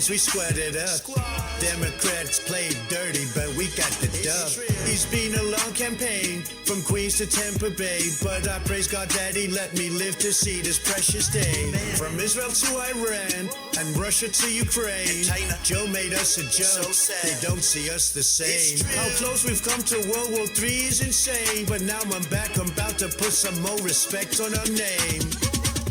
we squared it up. Democrats played dirty, but we got the dub. It's been a long campaign, from Queens to Tampa Bay, but I praise God that he let me live to see this precious day. From Israel to Iran, and Russia to Ukraine, Joe made us a joke, they don't see us the same. How close we've come to World War III is insane, but now I'm back, I'm about to put some more respect on our name.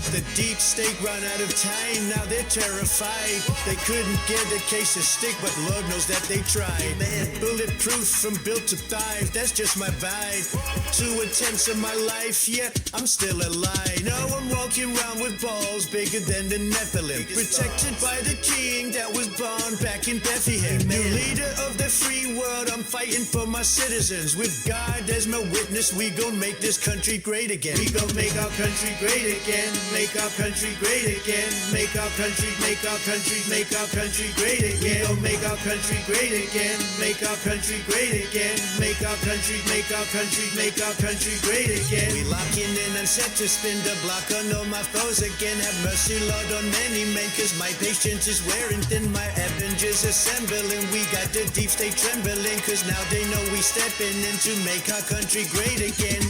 The deep state run out of time, now they're terrified. They couldn't get a case of stick, but Lord knows that they tried. Bulletproof from built to thrive, that's just my vibe. 2 attempts of my life, yeah, I'm still alive. Now I'm walking around with balls bigger than the Nephilim, protected by the king that was born back in Bethlehem. New leader of the free world, I'm fighting for my citizens. With God as my witness, we gon' make this country great again. We gon' make our country great again. Make our country great again. Make our country, make our country, make our country great again. We gon' make our country great again. Make our country great again. Make our country, make our country, make our country great again. We locking in and set to spin the block on all my foes again. Have mercy, Lord, on many men, cause my patience is wearing thin. My Avengers assembling. We got the deep state trembling, cause now they know we stepping in to make our country great again.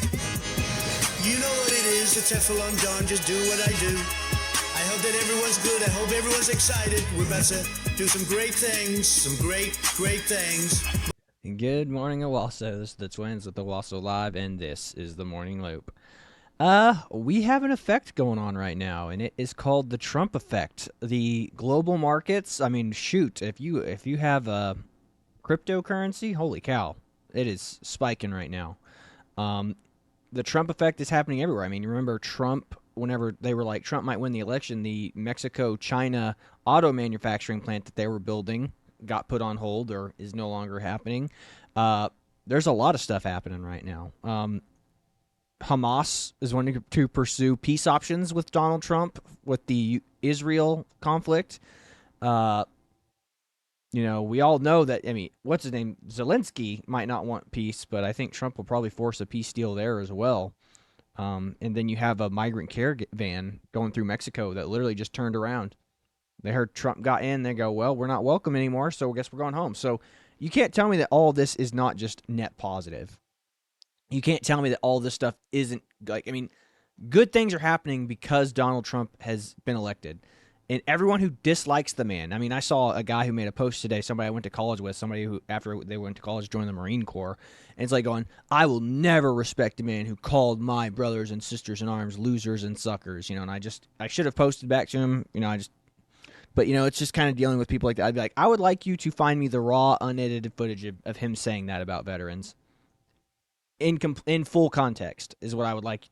You know what it is, the Teflon Don, just do what I do. I hope that everyone's good, I hope everyone's excited. We're about to do some great things, some great things. Good morning, Owasso. This is the Twins with Owasso Live, and this is the Morning Loop. We have an effect going on right now, and it is called the Trump effect. The global markets, I mean, shoot, if you have a cryptocurrency, holy cow, it is spiking right now. The Trump effect is happening everywhere. I mean, you remember Trump, whenever they were like, Trump might win the election, the Mexico-China auto manufacturing plant that they were building got put on hold or is no longer happening. There's a lot of stuff happening right now. Hamas is wanting to pursue peace options with Donald Trump with the Israel conflict. You know, we all know that, I mean, what's his name? Zelensky might not want peace, but I think Trump will probably force a peace deal there as well. And then you have a migrant caravan going through Mexico that literally just turned around. They heard Trump got in, they go, well, we're not welcome anymore, so I guess we're going home. So you can't tell me that all this is not just net positive. You can't tell me that all this stuff isn't, like, I mean, good things are happening because Donald Trump has been elected. And everyone who dislikes the man, I mean, I saw a guy who made a post today, somebody I went to college with, somebody who, after they went to college, joined the Marine Corps. And it's like going, I will never respect a man who called my brothers and sisters in arms losers and suckers, you know, and I should have posted back to him, you know, but, you know, it's just kind of dealing with people like that. I'd be like, I would like you to find me the raw, unedited footage of him saying that about veterans. In full context is what I would like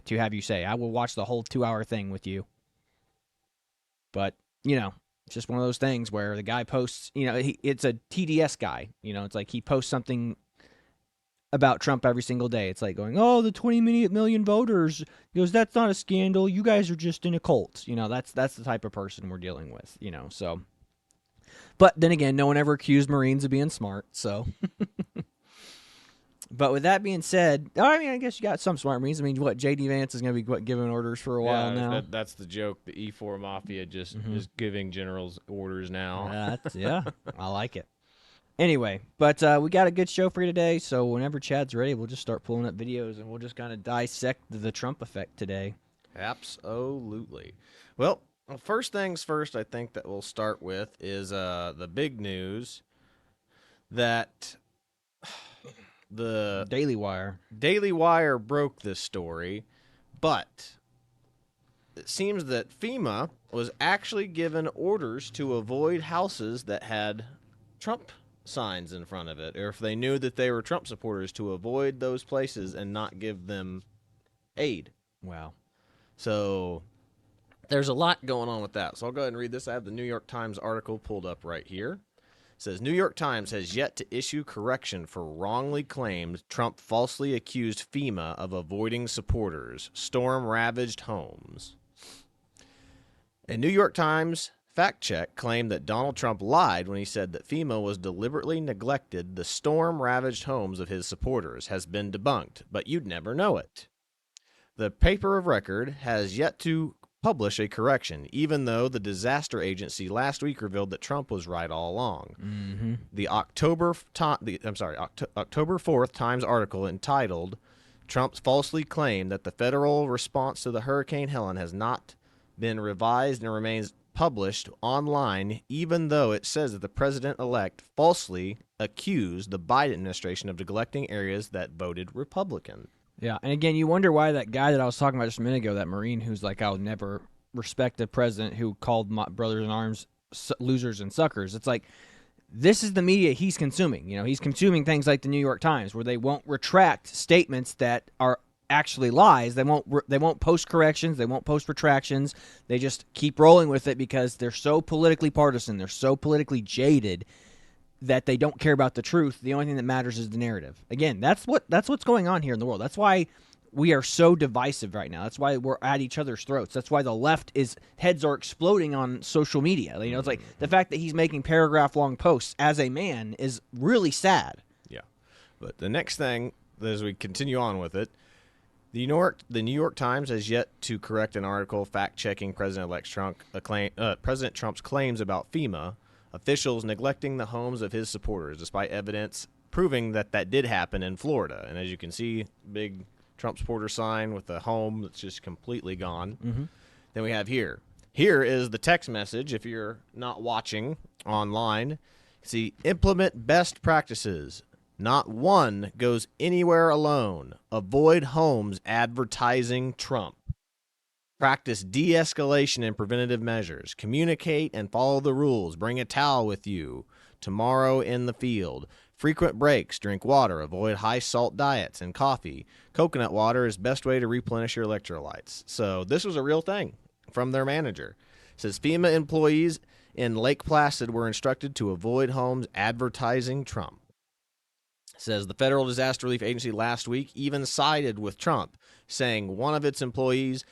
to have you say. I will watch the whole 2-hour thing with you. But, you know, it's just one of those things where the guy posts, you know, it's a TDS guy. You know, it's like he posts something about Trump every single day. It's like going, oh, the 20 million voters. He goes, that's not a scandal. You guys are just in a cult. You know, that's the type of person we're dealing with, you know, so. But then again, no one ever accused Marines of being smart, so. But with that being said, I mean, I guess you got some smart Marines. I mean, what, J.D. Vance is going to be giving orders for a while now? That's the joke. The E4 Mafia just is giving generals orders now. Yeah, I like it. Anyway, but we got a good show for you today, so whenever Chad's ready, we'll just start pulling up videos, and we'll just kind of dissect the Trump effect today. Absolutely. Well, first things first, I think that we'll start with is the big news that the Daily Wire broke this story, but it seems that FEMA was actually given orders to avoid houses that had Trump signs in front of it, or if they knew that they were Trump supporters, to avoid those places and not give them aid. Wow. So there's a lot going on with that. So I'll go ahead and read this. I have the New York Times article pulled up right here. It says, New York Times has yet to issue correction for wrongly claimed Trump falsely accused FEMA of avoiding supporters, storm-ravaged homes. A New York Times fact check claimed that Donald Trump lied when he said that FEMA was deliberately neglected the storm-ravaged homes of his supporters has been debunked, but you'd never know it. The paper of record has yet to publish a correction, even though the disaster agency last week revealed that Trump was right all along. Mm-hmm. The October 4th Times article entitled "Trump's falsely claimed that the federal response to the Hurricane Helen has not been revised and remains published online, even though it says that the president-elect falsely accused the Biden administration of neglecting areas that voted Republican." Yeah, and again, you wonder why that guy that I was talking about just a minute ago, that Marine who's like, I'll never respect the president, who called my brothers in arms losers and suckers. It's like, this is the media he's consuming. You know, he's consuming things like the New York Times, where they won't retract statements that are actually lies. They won't post corrections. They won't post retractions. They just keep rolling with it because they're so politically partisan. They're so politically jaded that they don't care about the truth. The only thing that matters is the narrative. Again, that's what's going on here in the world. That's why we are so divisive right now. That's why we're at each other's throats. That's why the left heads are exploding on social media. You know, it's like the fact that he's making paragraph-long posts as a man is really sad. Yeah. But the next thing, as we continue on with it, the New York Times has yet to correct an article fact-checking President-elect President Trump's claims about FEMA officials neglecting the homes of his supporters, despite evidence proving that did happen in Florida. And as you can see, big Trump supporter sign with a home that's just completely gone. Mm-hmm. Then we have here. Here is the text message if you're not watching online. See, implement best practices. Not one goes anywhere alone. Avoid homes advertising Trump. Practice de-escalation and preventative measures. Communicate and follow the rules. Bring a towel with you. Tomorrow in the field. Frequent breaks. Drink water. Avoid high-salt diets and coffee. Coconut water is best way to replenish your electrolytes. So this was a real thing from their manager. It says FEMA employees in Lake Placid were instructed to avoid homes advertising Trump. It says the Federal Disaster Relief Agency last week even sided with Trump, saying one of its employees,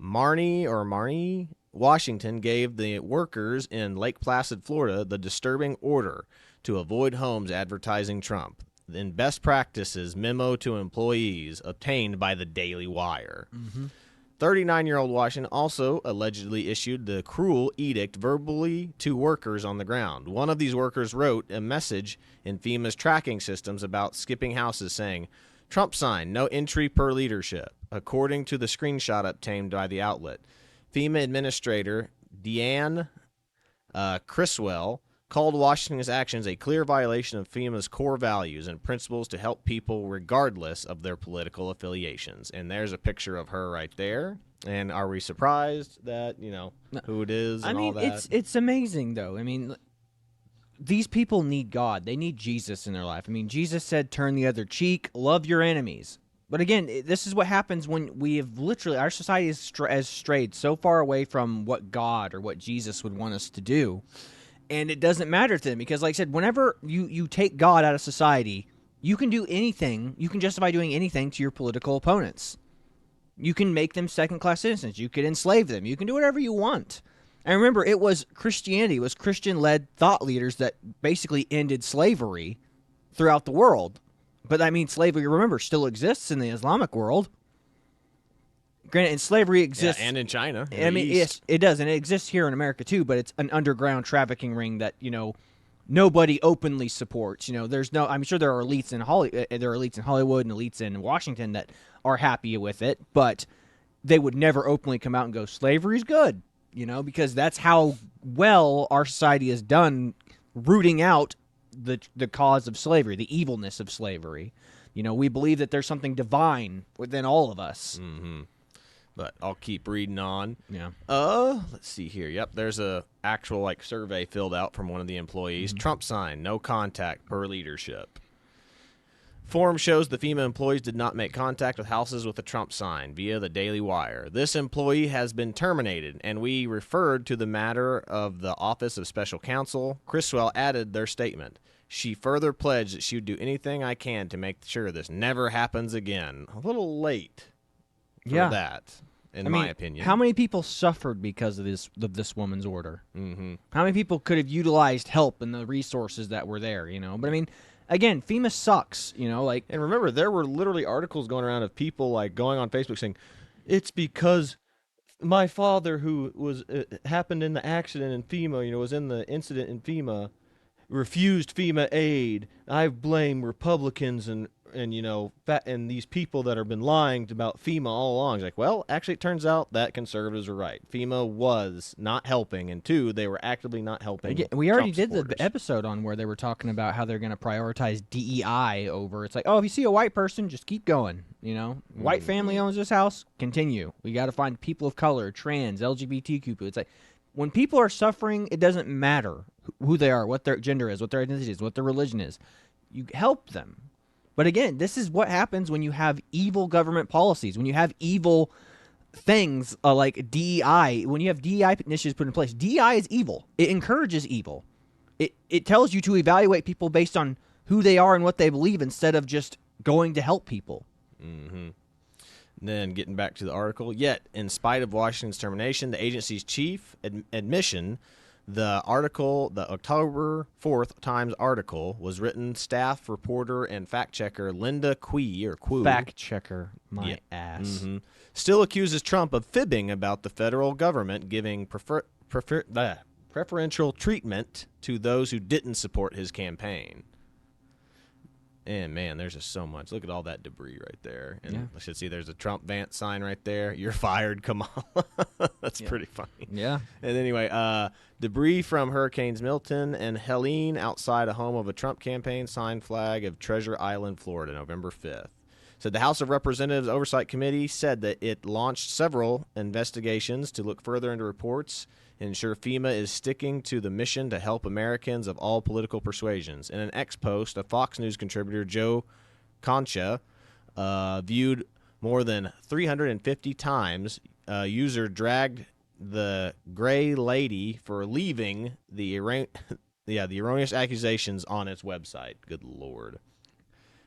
Marnie Washington, gave the workers in Lake Placid, Florida, the disturbing order to avoid homes advertising Trump. In best practices memo to employees obtained by the Daily Wire. Mm-hmm. 39-year-old Washington also allegedly issued the cruel edict verbally to workers on the ground. One of these workers wrote a message in FEMA's tracking systems about skipping houses saying, "Trump sign, no entry per leadership," according to the screenshot obtained by the outlet. FEMA Administrator Deanne Criswell called Washington's actions a clear violation of FEMA's core values and principles to help people regardless of their political affiliations. And there's a picture of her right there. And are we surprised that, who it is and all that? It's amazing, though. I mean, these people need God. They need Jesus in their life. I mean, Jesus said, turn the other cheek, love your enemies. But again, this is what happens when we have literally, our society has strayed so far away from what God or what Jesus would want us to do. And it doesn't matter to them because, like I said, whenever you take God out of society, you can do anything. You can justify doing anything to your political opponents. You can make them second-class citizens. You could enslave them. You can do whatever you want. And remember, it was Christianity. It was Christian-led thought leaders that basically ended slavery throughout the world. But I mean, slavery, remember, still exists in the Islamic world. Granted, and slavery exists. Yeah, and in China. I mean, yes, it does, and it exists here in America too. But it's an underground trafficking ring that nobody openly supports. There's no. I'm sure there are elites in Hollywood and elites in Washington that are happy with it, but they would never openly come out and go, "Slavery's good," because that's how well our society has done rooting out the cause of slavery, the evilness of slavery. We believe that there's something divine within all of us. Mm-hmm. But I'll keep reading on. Yeah. Let's see here. Yep, there's a actual survey filled out from one of the employees. Mm-hmm. Trump sign, no contact per leadership. Form shows the FEMA employees did not make contact with houses with a Trump sign via the Daily Wire. This employee has been terminated, and we referred to the matter of the Office of Special Counsel. Criswell added their statement. She further pledged that she would do anything I can to make sure this never happens again. A little late for that. In my opinion. How many people suffered because of this woman's order? Mm-hmm. How many people could have utilized help and the resources that were there, But I mean, again, FEMA sucks, And remember, there were literally articles going around of people going on Facebook saying, it's because my father, who was happened in the accident in FEMA, was in the incident in FEMA, refused FEMA aid. I blame Republicans and and these people that have been lying about FEMA all along. It's like, well, actually, it turns out that conservatives are right. FEMA was not helping, and two, they were actively not helping. Yeah, we already Trump did supporters. the episode on where they were talking about how they're going to prioritize DEI over. It's like, oh, if you see a white person, just keep going. White family owns this house, continue. We got to find people of color, trans, LGBTQ people. It's like when people are suffering, it doesn't matter who they are, what their gender is, what their identity is, what their religion is. You help them. But again, this is what happens when you have evil government policies, when you have evil things like DEI, when you have DEI initiatives put in place. DEI is evil. It encourages evil. It tells you to evaluate people based on who they are and what they believe instead of just going to help people. Mm-hmm. Then getting back to the article, yet in spite of Washington's termination, the agency's chief admission, the October 4th Times article was written staff reporter and fact checker Linda Quee Fact checker, my ass. Mm-hmm. Still accuses Trump of fibbing about the federal government giving preferential treatment to those who didn't support his campaign. And man, there's just so much. Look at all that debris right there. And I should see there's a Trump Vance sign right there. You're fired, Kamala. That's pretty funny. Yeah. And anyway, debris from Hurricanes Milton and Helene outside a home of a Trump campaign sign flag of Treasure Island, Florida, November 5th. So the House of Representatives Oversight Committee said that it launched several investigations to look further into reports and ensure FEMA is sticking to the mission to help Americans of all political persuasions. In an X post, a Fox News contributor, Joe Concha, viewed more than 350 times. User dragged the gray lady for leaving the erroneous accusations on its website. Good Lord.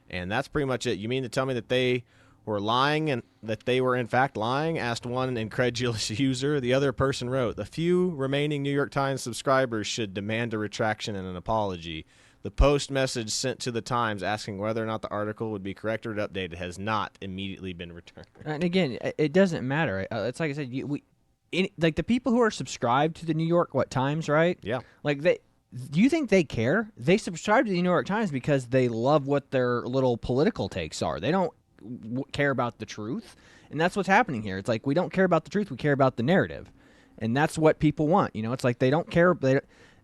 And that's pretty much it. You mean to tell me that they were lying and that they were in fact lying? Asked one incredulous user. The other person wrote, the few remaining New York Times subscribers should demand a retraction and an apology. The post message sent to the Times asking whether or not the article would be corrected or updated has not immediately been returned. And again, it doesn't matter. It's like I said, like the people who are subscribed to the New York Times, right? Yeah. Like do you think they care? They subscribe to the New York Times because they love what their little political takes are. They don't care about the truth, and that's what's happening here. It's like we don't care about the truth; we care about the narrative, and that's what people want. It's like they don't care.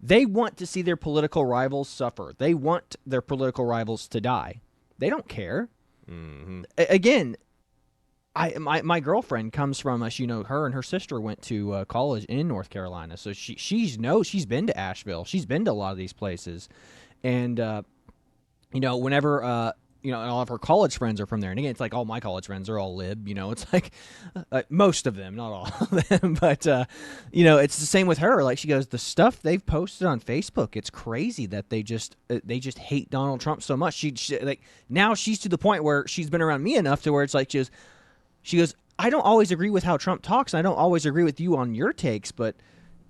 They want to see their political rivals suffer. They want their political rivals to die. They don't care. Mm-hmm. Again, my girlfriend comes from her and her sister went to college in North Carolina, so she's been to Asheville, she's been to a lot of these places, and whenever all of her college friends are from there, and again, it's like all my college friends are all lib, it's like most of them, not all of them, but it's the same with her. Like she goes, the stuff they've posted on Facebook, it's crazy that they just hate Donald Trump so much. She like now she's to the point where she's been around me enough to where it's like she goes, I don't always agree with how Trump talks, and I don't always agree with you on your takes, but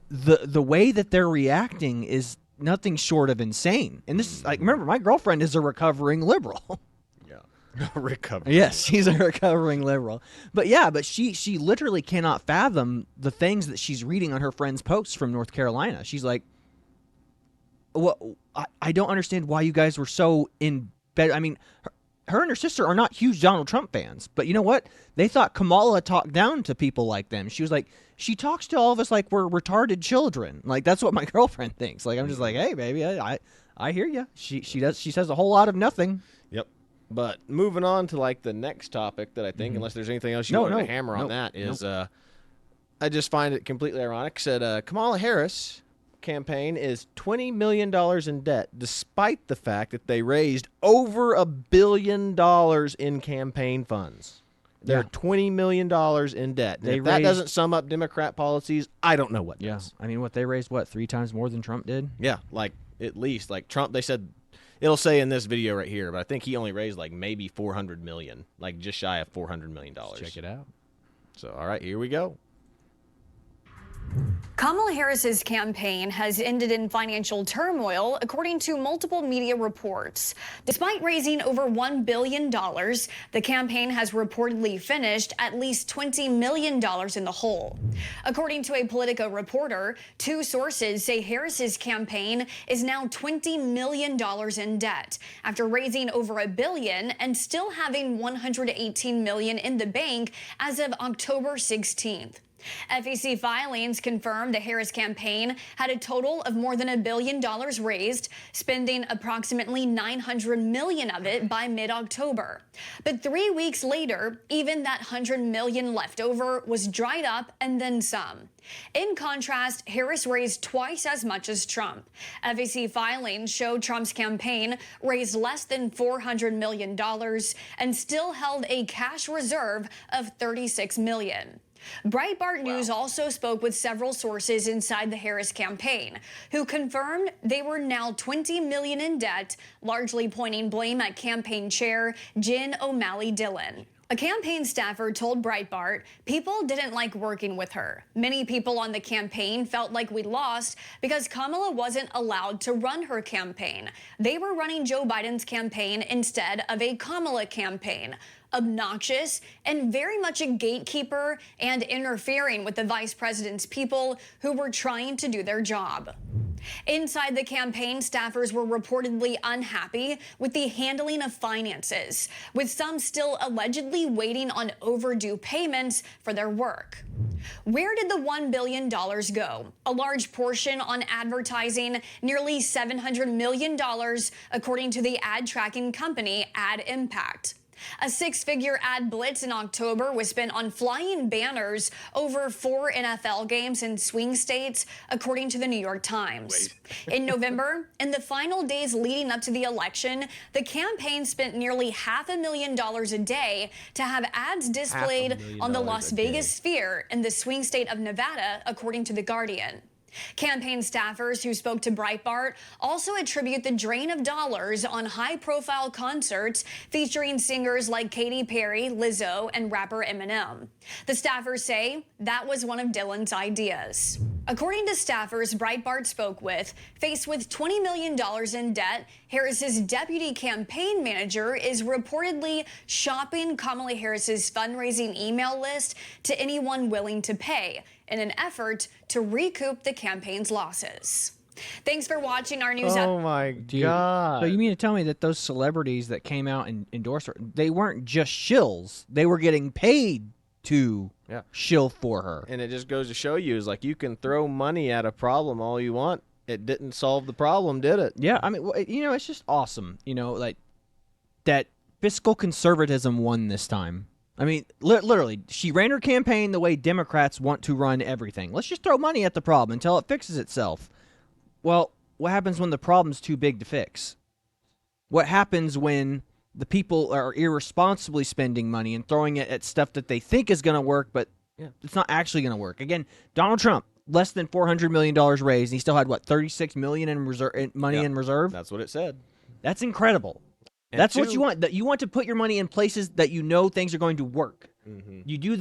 the way that they're reacting is nothing short of insane. And this is like, remember, my girlfriend is a recovering liberal. Yeah. Recovering. Yes, she's a recovering liberal. But she literally cannot fathom the things that she's reading on her friends' posts from North Carolina. She's like, well, I don't understand why you guys were so in bed. I mean, her and her sister are not huge Donald Trump fans, but you know what? They thought Kamala talked down to people like them. She was like, she talks to all of us like we're retarded children. Like, that's what my girlfriend thinks. Like, I'm just like, hey, baby, I hear you. She says a whole lot of nothing. Yep. But moving on to like the next topic that I think, unless there's anything else you want to hammer on, that is, I just find it completely ironic. Said Kamala Harris campaign is $20 million in debt, despite the fact that they raised over $1 billion in campaign funds. They're $20 million in debt. And if that doesn't sum up Democrat policies, I don't know what does. I mean, they raised, 3 times more than Trump did? Yeah, like at least. Like Trump, they said, it'll say in this video right here, but I think he only raised like maybe $400 million, like just shy of $400 million. Let's check it out. So, all right, here we go. Kamala Harris's campaign has ended in financial turmoil, according to multiple media reports. Despite raising over $1 billion, the campaign has reportedly finished at least $20 million in the hole. According to a Politico reporter, two sources say Harris's campaign is now $20 million in debt after raising over $1 billion and still having $118 million in the bank as of October 16th. FEC filings confirmed the Harris campaign had a total of more than $1 billion raised, spending approximately $900 million of it by mid-October. But 3 weeks later, even that $100 million left over was dried up and then some. In contrast, Harris raised twice as much as Trump. FEC filings show Trump's campaign raised less than $400 million and still held a cash reserve of $36 million. Breitbart News also spoke with several sources inside the Harris campaign, who confirmed they were now $20 million in debt, largely pointing blame at campaign chair Jen O'Malley Dillon. A campaign staffer told Breitbart people didn't like working with her. Many people on the campaign felt like we lost because Kamala wasn't allowed to run her campaign. They were running Joe Biden's campaign instead of a Kamala campaign. Obnoxious and very much a gatekeeper and interfering with the vice president's people who were trying to do their job. Inside the campaign, staffers were reportedly unhappy with the handling of finances, with some still allegedly waiting on overdue payments for their work. Where did the $1 billion go? A large portion on advertising, nearly $700 million, according to the ad tracking company Ad Impact. A six-figure ad blitz in October was spent on flying banners over 4 NFL games in swing states, according to the New York Times. In November, in the final days leading up to the election, the campaign spent nearly $500,000 a day to have ads displayed on the Las Vegas Sphere in the swing state of Nevada, according to The Guardian. Campaign staffers who spoke to Breitbart also attribute the drain of dollars on high-profile concerts featuring singers like Katy Perry, Lizzo, and rapper Eminem. The staffers say that was one of Dillon's ideas. According to staffers Breitbart spoke with, faced with $20 million in debt, Harris's deputy campaign manager is reportedly shopping Kamala Harris's fundraising email list to anyone willing to pay in an effort to recoup the campaign's losses. Thanks for watching our news. Oh my God. So you mean to tell me that those celebrities that came out and endorsed her, they weren't just shills, they were getting paid to shill for her? And it just goes to show you, is like, you can throw money at a problem all you want. It didn't solve the problem, did it? Yeah, I mean, it's just awesome, like that fiscal conservatism won this time. I mean, literally, she ran her campaign the way Democrats want to run everything. Let's just throw money at the problem until it fixes itself. Well, what happens when the problem's too big to fix? What happens when the people are irresponsibly spending money and throwing it at stuff that they think is going to work, but it's not actually going to work? Again, Donald Trump, less than $400 million raised, and he still had, $36 million in money in reserve? That's what it said. That's incredible. And that's what you want. That you want to put your money in places that you know things are going to work. Mm-hmm. You do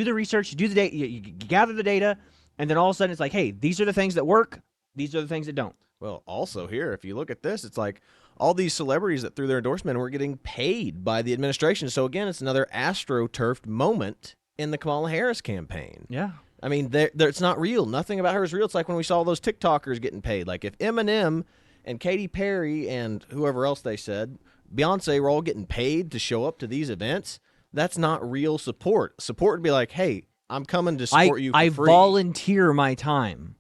the research, you do the data, you gather the data, and then all of a sudden it's like, hey, these are the things that work, these are the things that don't. Well, also here, if you look at this, it's like all these celebrities that threw their endorsement were getting paid by the administration. So again, it's another astroturfed moment in the Kamala Harris campaign. Yeah. I mean, it's not real. Nothing about her is real. It's like when we saw those TikTokers getting paid. Like if Eminem and Katy Perry and whoever else they said, Beyonce, were all getting paid to show up to these events, that's not real support. Support would be like, hey, I'm coming to support you for free. I volunteer my time.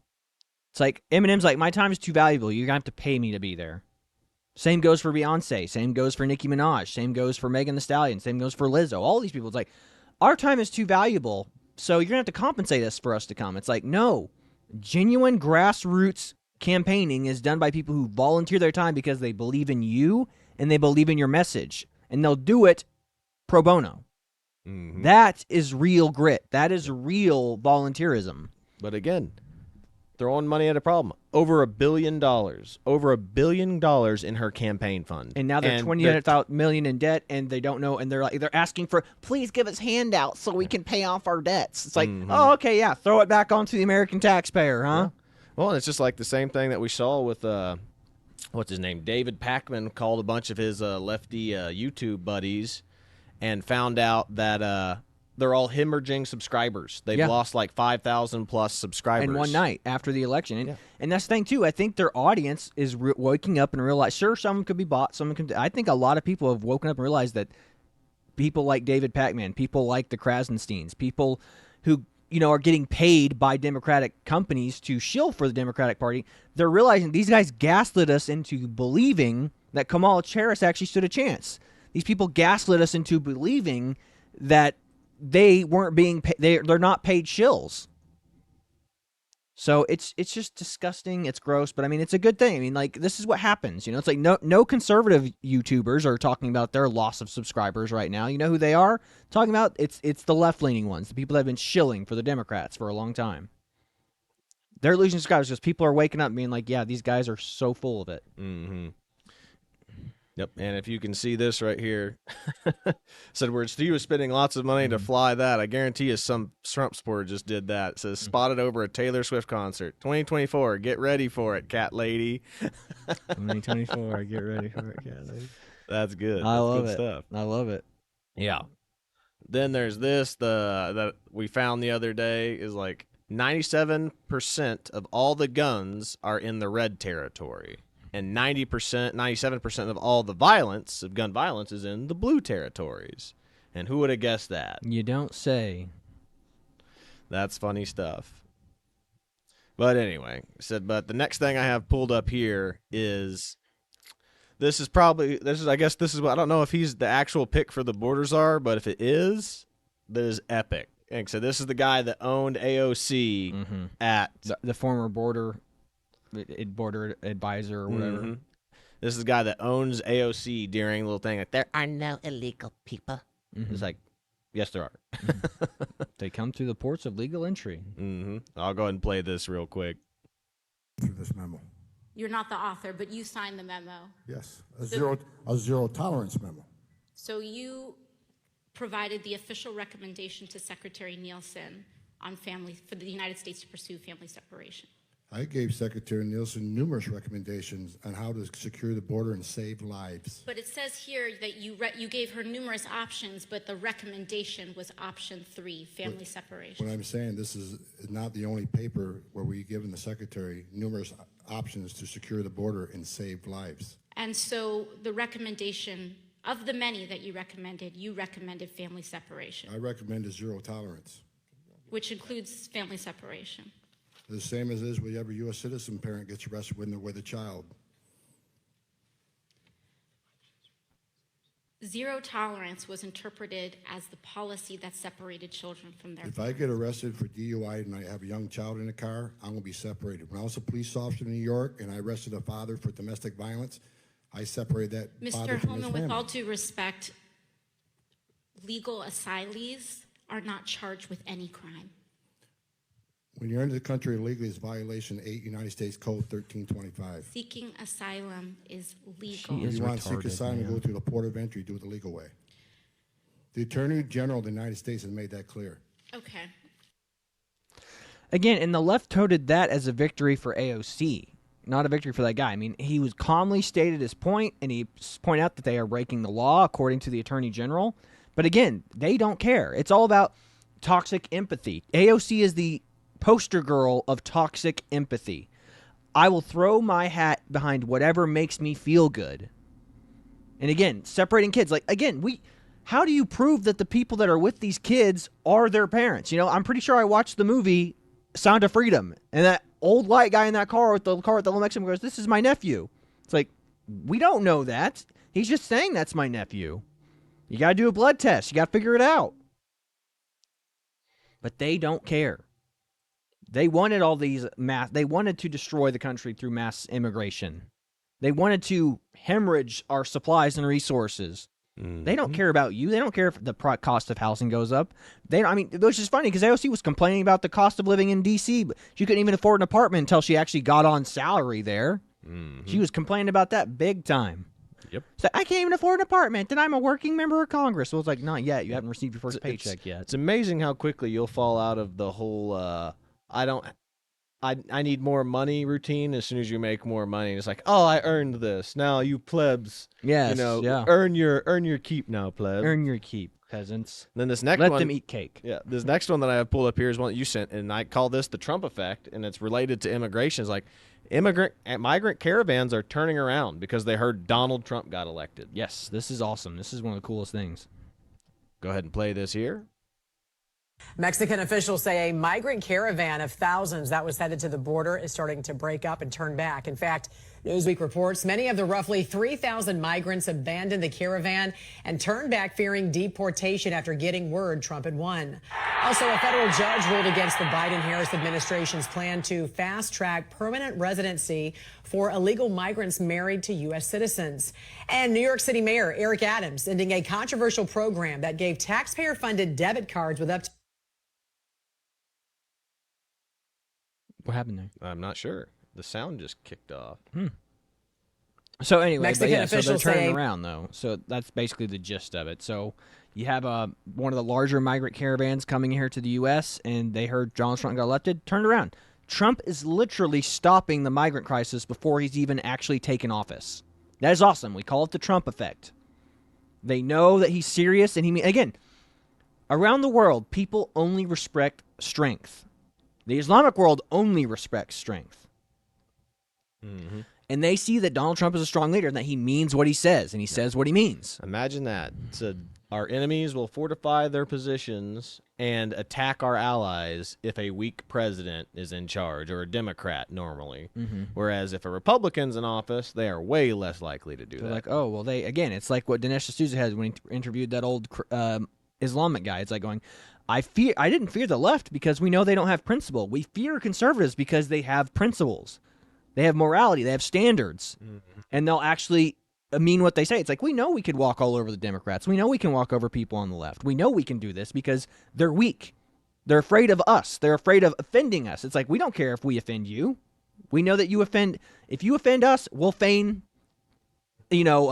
It's like Eminem's like, my time is too valuable. You're going to have to pay me to be there. Same goes for Beyonce. Same goes for Nicki Minaj. Same goes for Megan Thee Stallion. Same goes for Lizzo. All these people. It's like, our time is too valuable, so you're going to have to compensate us for us to come. It's like, no. Genuine grassroots campaigning is done by people who volunteer their time because they believe in you and they believe in your message. And they'll do it pro bono. Mm-hmm. That is real grit. That is real volunteerism. But again, throwing money at a problem. Over $1 billion. Over $1 billion in her campaign fund. And now they're 28 million in debt, and they don't know, and they're asking for, please give us handouts so we can pay off our debts. It's like, oh, okay, yeah, throw it back onto the American taxpayer, huh? Yeah. Well, it's just like the same thing that we saw with what's his name? David Pakman called a bunch of his lefty YouTube buddies and found out that they're all hemorrhaging subscribers. They've lost like 5,000 plus subscribers in one night after the election. And that's the thing, too. I think their audience is waking up and realize, sure, someone could be bought. I think a lot of people have woken up and realized that people like David Pakman, people like the Krasensteins, people who are getting paid by Democratic companies to shill for the Democratic Party, they're realizing these guys gaslit us into believing that Kamala Harris actually stood a chance. These people gaslit us into believing that they weren't being paid. They're not paid shills. So it's just disgusting. It's gross, but I mean, it's a good thing. I mean, like, this is what happens. It's like no conservative YouTubers are talking about their loss of subscribers right now. You know who they are talking about? It's the left-leaning ones, the people that have been shilling for the Democrats for a long time. They're losing subscribers because people are waking up and being like, yeah, these guys are so full of it. Mm-hmm. Yep, and if you can see this right here, said where Steve was spending lots of money to fly that. I guarantee you some Trump supporter just did that. It says, spotted over a Taylor Swift concert. 2024, get ready for it, cat lady. 2024, get ready for it, cat lady. That's good. I love good it. Stuff. I love it. Yeah. Then there's this, that we found the other day is like 97% of all the guns are in the red territory. And 97% of all the violence, of gun violence, is in the blue territories. And who would have guessed that? You don't say. That's funny stuff. But anyway, but the next thing I have pulled up here is, I guess this is what, I don't know if he's the actual pick for the border czar, but if it is, this is epic. And so this is the guy that owned AOC at the former border advisor or whatever. Mm-hmm. This is the guy that owns AOC during a little thing like, there are no illegal people. It's like, yes, there are. They come through the ports of legal entry. I'll go ahead and play this real quick. Through this memo. You're not the author, but you signed the memo. Yes, a zero tolerance memo. So you provided the official recommendation to Secretary Nielsen on for the United States to pursue family separation. I gave Secretary Nielsen numerous recommendations on how to secure the border and save lives. But it says here that you gave her numerous options, but the recommendation was option 3, family separation. What I'm saying, this is not the only paper where we've given the Secretary numerous options to secure the border and save lives. And so the recommendation, of the many that you recommended family separation. I recommended zero tolerance. Which includes family separation. The same as is with every U.S. citizen parent gets arrested when they're with a child. Zero tolerance was interpreted as the policy that separated children from their If I get arrested for DUI and I have a young child in the car, I'm going to be separated. When I was a police officer in New York and I arrested a father for domestic violence, I separated that father from his Mr. family. Holman, with all due respect, legal asylees are not charged with any crime. When you're into the country illegally, it's violation 8 United States Code 1325. Seeking asylum is legal. She is If you want to seek retarded, asylum and man. go through the port of entry, do it the legal way. The Attorney General of the United States has made that clear. Okay. Again, and the left touted that as a victory for AOC, not a victory for that guy. I mean, he was calmly stated his point, and he pointed out that they are breaking the law according to the Attorney General. But again, they don't care. It's all about toxic empathy. AOC is the poster girl of toxic empathy. I will throw my hat behind whatever makes me feel good. And again, separating kids. Like, again, how do you prove that the people that are with these kids are their parents? I'm pretty sure I watched the movie Sound of Freedom, and that old white guy in that car with the little Mexican goes, "This is my nephew." It's like, we don't know that. He's just saying that's my nephew. You got to do a blood test. You got to figure it out. But they don't care. They wanted all these they wanted to destroy the country through mass immigration. They wanted to hemorrhage our supplies and resources. They don't care about you. They don't care if the cost of housing goes up. Which is funny because AOC was complaining about the cost of living in D.C., but she couldn't even afford an apartment until she actually got on salary there. She was complaining about that big time. Yep. So I can't even afford an apartment, and I'm a working member of Congress. So it's like, not yet. You haven't received your first paycheck yet. It's amazing how quickly you'll fall out of the whole I need more money routine as soon as you make more money. It's like, oh, I earned this. Now you plebs, Yes, earn your keep now, pleb. Earn your keep, peasants. Then this next Let one, them eat cake. Yeah, this next one that I have pulled up here is one that you sent, and I call this the Trump effect, and it's related to immigration. It's like migrant caravans are turning around because they heard Donald Trump got elected. Yes, this is awesome. This is one of the coolest things. Go ahead and play this here. Mexican officials say a migrant caravan of thousands that was headed to the border is starting to break up and turn back. In fact, Newsweek reports many of the roughly 3,000 migrants abandoned the caravan and turned back fearing deportation after getting word Trump had won. Also, a federal judge ruled against the Biden-Harris administration's plan to fast-track permanent residency for illegal migrants married to U.S. citizens. And New York City Mayor Eric Adams ending a controversial program that gave taxpayer-funded debit cards with up to What happened there? I'm not sure. The sound just kicked off. So anyway, Mexican so they're officials turning say- around though. So that's basically the gist of it. So you have one of the larger migrant caravans coming here to the U.S. and they heard Donald Trump got elected. Turned around. Trump is literally stopping the migrant crisis before he's even actually taken office. That is awesome. We call it the Trump effect. They know that he's serious, and again, around the world, people only respect strength. The Islamic world only respects strength. And they see that Donald Trump is a strong leader and that he means what he says, and he says what he means. Imagine that. So our enemies will fortify their positions and attack our allies if a weak president is in charge, or a Democrat normally. Whereas if a Republican's in office, they are way less likely to do They're that. like, oh, well, it's like what Dinesh D'Souza had when he interviewed that old Islamic guy. It's like going, I didn't fear the left because we know they don't have principle. We fear conservatives because they have principles. They have morality. They have standards. And they'll actually mean what they say. It's like, we know we could walk all over the Democrats. We know we can walk over people on the left. We know we can do this because they're weak. They're afraid of us. They're afraid of offending us. It's like, we don't care if we offend you. We know that if you offend us, we'll feign, agony.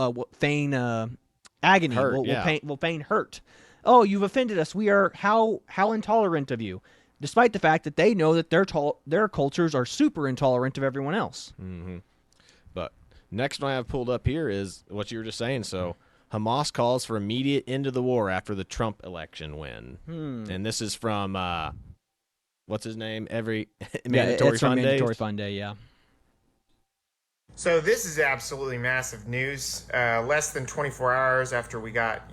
Hurt, We'll feign hurt. Oh, you've offended us. We are how intolerant of you, despite the fact that they know that their cultures are super intolerant of everyone else. But next one I have pulled up here is what you were just saying. So Hamas calls for immediate end of the war after the Trump election win. And this is from, what's his name? Mandatory it's from Fund Day. Mandatory Fund Day, yeah. So this is absolutely massive news. Less than 24 hours after we got,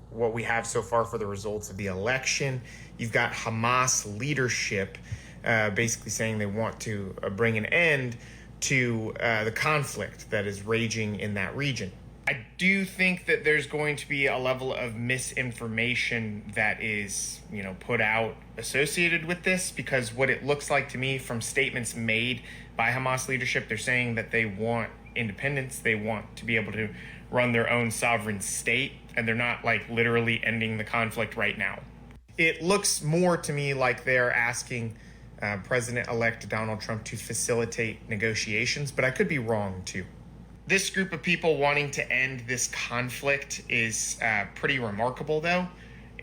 what we have so far for the results of the election, you've got Hamas leadership basically saying they want to bring an end to the conflict that is raging in that region. I do think that there's going to be a level of misinformation that is, put out associated with this, because what it looks like to me from statements made by Hamas leadership, they're saying that they want independence. They want to be able to run their own sovereign state, and they're not literally ending the conflict right now. It looks more to me like they're asking President-elect Donald Trump to facilitate negotiations, but I could be wrong too. This group of people wanting to end this conflict is pretty remarkable, though.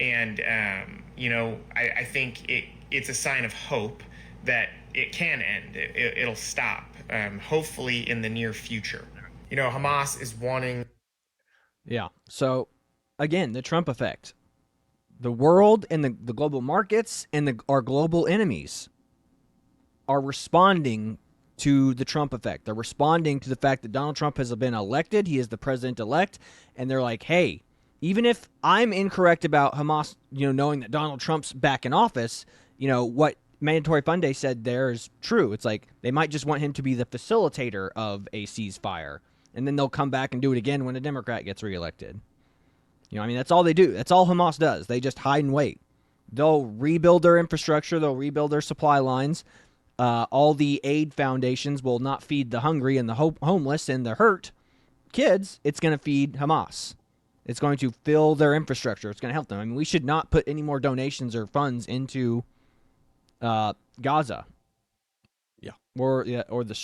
And, I think it's a sign of hope that it can end. It'll stop, hopefully in the near future. Hamas is wanting... Yeah. So, again, the Trump effect. The world and the global markets and our global enemies are responding to the Trump effect. They're responding to the fact that Donald Trump has been elected. He is the president-elect. And they're like, hey, even if I'm incorrect about Hamas, knowing that Donald Trump's back in office, what Mandatory Fund Day said there is true. It's like they might just want him to be the facilitator of a ceasefire. And then they'll come back and do it again when a Democrat gets reelected. That's all they do. That's all Hamas does. They just hide and wait. They'll rebuild their infrastructure. They'll rebuild their supply lines. All the aid foundations will not feed the hungry and the homeless and the hurt kids. It's going to feed Hamas. It's going to fill their infrastructure. It's going to help them. I mean, we should not put any more donations or funds into Gaza. Yeah. Or the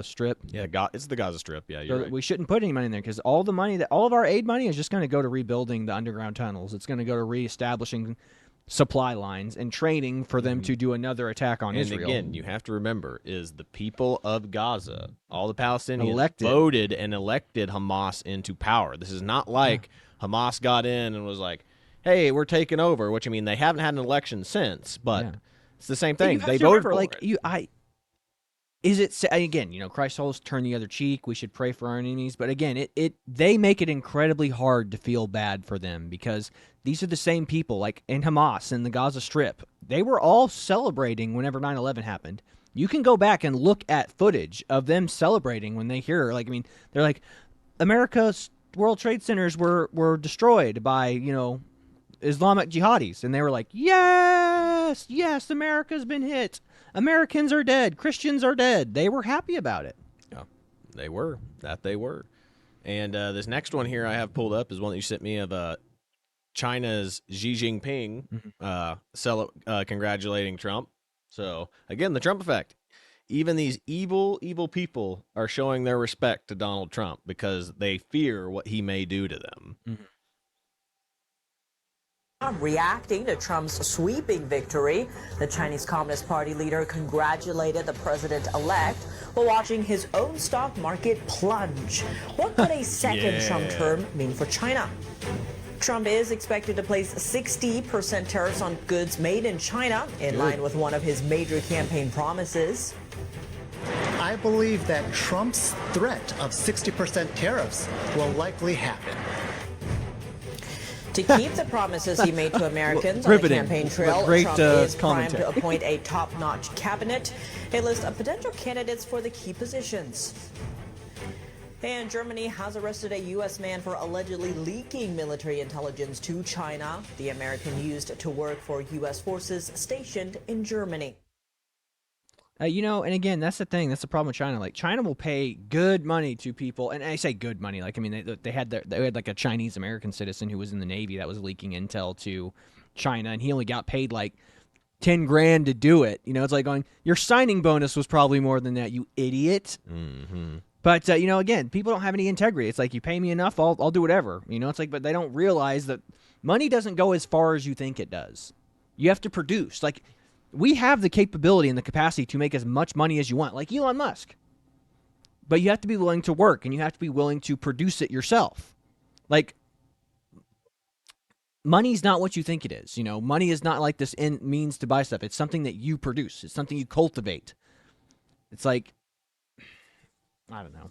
Strip. Yeah, it's the Gaza Strip. Yeah, you're So right. we shouldn't put any money in there because all of our aid money is just going to go to rebuilding the underground tunnels. It's going to go to reestablishing supply lines and training for them to do another attack on Israel. And again, you have to remember is the people of Gaza, all the Palestinians voted and elected Hamas into power. This is not like Hamas got in and was like, "Hey, we're taking over." Which I mean, they haven't had an election since, but it's the same thing. They voted for it. Is it again? Christ told us to turn the other cheek. We should pray for our enemies. But again, they make it incredibly hard to feel bad for them because these are the same people, like in Hamas and the Gaza Strip. They were all celebrating whenever 9/11 happened. You can go back and look at footage of them celebrating when they hear, they're like, America's World Trade Centers were destroyed by Islamic jihadis, and they were like, yes, America's been hit. Americans are dead. Christians are dead. They were happy about it. Yeah, they were. They were. And this next one here I have pulled up is one that you sent me of China's Xi Jinping congratulating Trump. So, again, the Trump effect. Even these evil, evil people are showing their respect to Donald Trump because they fear what he may do to them. Mm-hmm. Reacting to Trump's sweeping victory, the Chinese Communist Party leader congratulated the president-elect while watching his own stock market plunge. What could a second Trump term mean for China? Trump is expected to place 60% tariffs on goods made in China, in line with one of his major campaign promises. I believe that Trump's threat of 60% tariffs will likely happen. To keep the promises he made to Americans on the campaign trail, Trump is primed to appoint a top-notch cabinet, a list of potential candidates for the key positions. And Germany has arrested a U.S. man for allegedly leaking military intelligence to China. The American used to work for U.S. forces stationed in Germany. And again, that's the thing. That's the problem with China. Like, China will pay good money to people, and I say good money. Like, I mean, they had like a Chinese American citizen who was in the Navy that was leaking intel to China, and he only got paid like $10,000 to do it. It's like going, your signing bonus was probably more than that, you idiot. Mm-hmm. But again, people don't have any integrity. It's like, you pay me enough, I'll do whatever. It's like, but they don't realize that money doesn't go as far as you think it does. You have to produce. Like, we have the capability and the capacity to make as much money as you want, like Elon Musk. But you have to be willing to work, and you have to be willing to produce it yourself. Like, money's not what you think it is. Money is not like this means to buy stuff. It's something that you produce. It's something you cultivate. It's like, I don't know.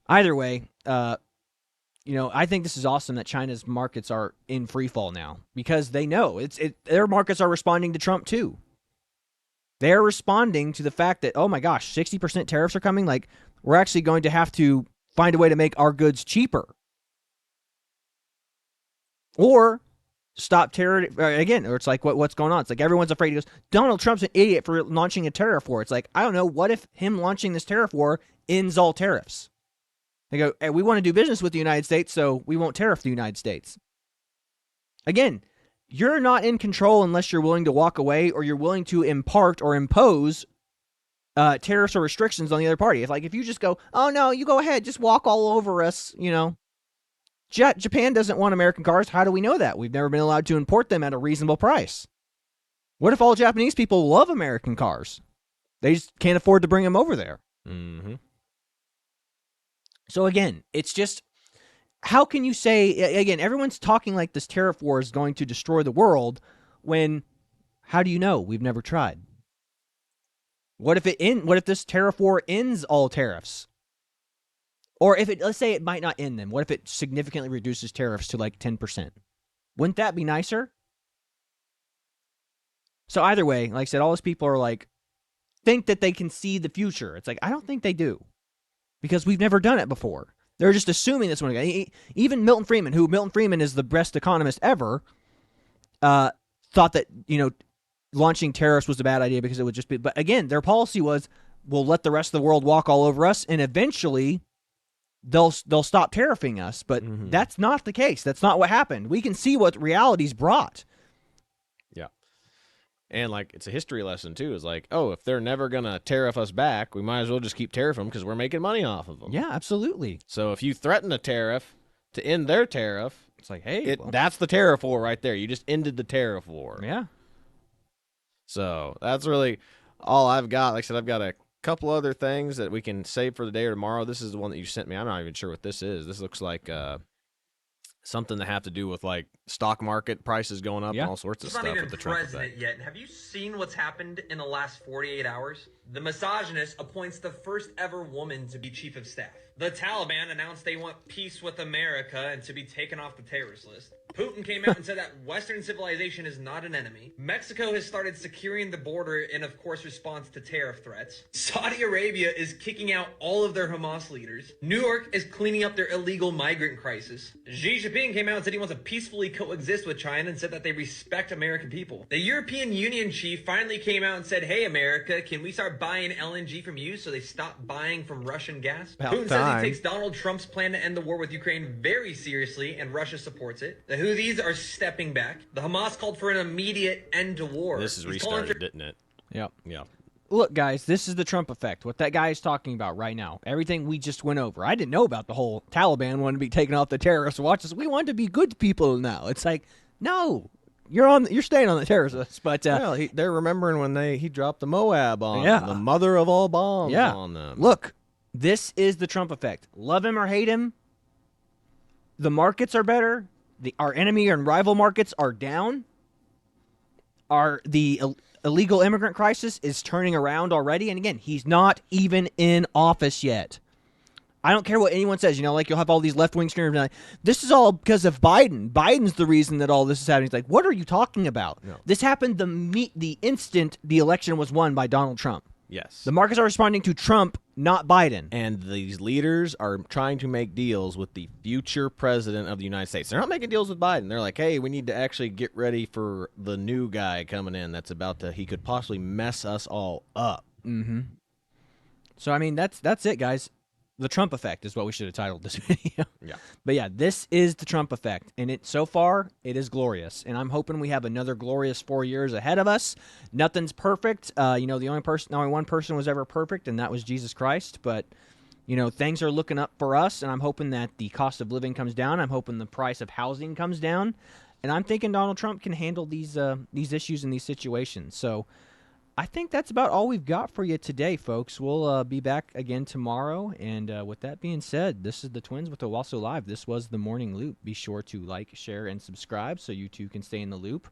Either way, I think this is awesome that China's markets are in free fall now because they know their markets are responding to Trump too. They're responding to the fact that, oh my gosh, 60% tariffs are coming. Like, we're actually going to have to find a way to make our goods cheaper. Or stop terror again. Or it's like, what's going on? It's like everyone's afraid. He goes, Donald Trump's an idiot for launching a tariff war. It's like, I don't know. What if him launching this tariff war ends all tariffs? They go, hey, we want to do business with the United States, so we won't tariff the United States. Again, you're not in control unless you're willing to walk away or you're willing to impart or impose tariffs or restrictions on the other party. If you just go, oh, no, you go ahead, just walk all over us, Japan doesn't want American cars. How do we know that? We've never been allowed to import them at a reasonable price. What if all Japanese people love American cars? They just can't afford to bring them over there. Mm-hmm. So again, it's just, how can you say, again, everyone's talking like this tariff war is going to destroy the world when, how do you know? We've never tried. What if this tariff war ends all tariffs? Or let's say it might not end them. What if it significantly reduces tariffs to like 10%? Wouldn't that be nicer? So either way, like I said, all those people are like, think that they can see the future. It's like, I don't think they do. Because we've never done it before. They're just assuming this one. Even Milton Friedman is the best economist ever, thought that, launching tariffs was a bad idea because it would just be, but again, their policy was, we'll let the rest of the world walk all over us, and eventually they'll stop tariffing us, but that's not the case. That's not what happened. We can see what reality's brought. Yeah. And, like, it's a history lesson, too. It's like, oh, if they're never going to tariff us back, we might as well just keep tariffing them because we're making money off of them. Yeah, absolutely. So if you threaten a tariff to end their tariff, it's like, hey, that's the tariff war right there. You just ended the tariff war. Yeah. So that's really all I've got. Like I said, I've got a couple other things that we can save for the day or tomorrow. This is the one that you sent me. I'm not even sure what this is. This looks like something that have to do with like stock market prices going up and all sorts of stuff with the Trump president effect. yet. Have you seen what's happened in the last 48 hours? The misogynist appoints the first ever woman to be chief of staff. The Taliban announced they want peace with America and to be taken off the terrorist list. Putin came out and said that Western civilization is not an enemy. Mexico has started securing the border in, of course, response to tariff threats. Saudi Arabia is kicking out all of their Hamas leaders. New York is cleaning up their illegal migrant crisis. Xi Jinping came out and said he wants to peacefully coexist with China and said that they respect American people. The European Union chief finally came out and said, hey, America, can we start buying LNG from you so they stop buying from Russian gas? Putin says he takes Donald Trump's plan to end the war with Ukraine very seriously, and Russia supports it. The Houthis are stepping back. The Hamas called for an immediate end to war. This is restarted, didn't it? Yep. Yeah. Look, guys, this is the Trump effect. What that guy is talking about right now. Everything we just went over. I didn't know about the whole Taliban wanting to be taken off the terrorist watch list. We want to be good people now. It's like, no, you're staying on the terrorist list. But well, they're remembering when he dropped the Moab on them, the mother of all bombs on them. Look, this is the Trump effect. Love him or hate him, the markets are better. Our enemy and rival markets are down. The illegal immigrant crisis is turning around already. And again, he's not even in office yet. I don't care what anyone says. You know, like you'll have all these left-wing screamers like, this is all because of Biden. Biden's the reason that all this is happening. It's like, what are you talking about? No. This happened the instant the election was won by Donald Trump. Yes. The markets are responding to Trump, not Biden. And these leaders are trying to make deals with the future president of the United States. They're not making deals with Biden. They're like, hey, we need to actually get ready for the new guy coming in that's he could possibly mess us all up. Mm-hmm. So, I mean, that's it, guys. The Trump effect is what we should have titled this video. Yeah. But yeah, this is the Trump effect. And so far, it is glorious. And I'm hoping we have another glorious 4 years ahead of us. Nothing's perfect. The only one person was ever perfect, and that was Jesus Christ. But, things are looking up for us, and I'm hoping that the cost of living comes down. I'm hoping the price of housing comes down. And I'm thinking Donald Trump can handle these issues and these situations. So I think that's about all we've got for you today, folks. We'll be back again tomorrow. And with that being said, this is the Twins with Owasso Live. This was the Morning Loop. Be sure to like, share, and subscribe so you too can stay in the loop.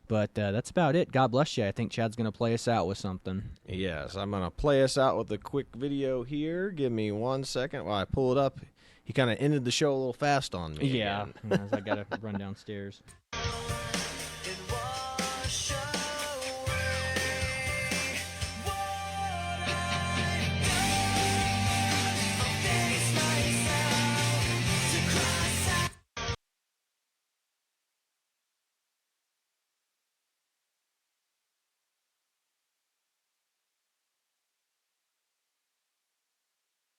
But that's about it. God bless you. I think Chad's going to play us out with something. Yes, I'm going to play us out with a quick video here. Give me 1 second while I pull it up. He kind of ended the show a little fast on me. Yeah, I got to run downstairs.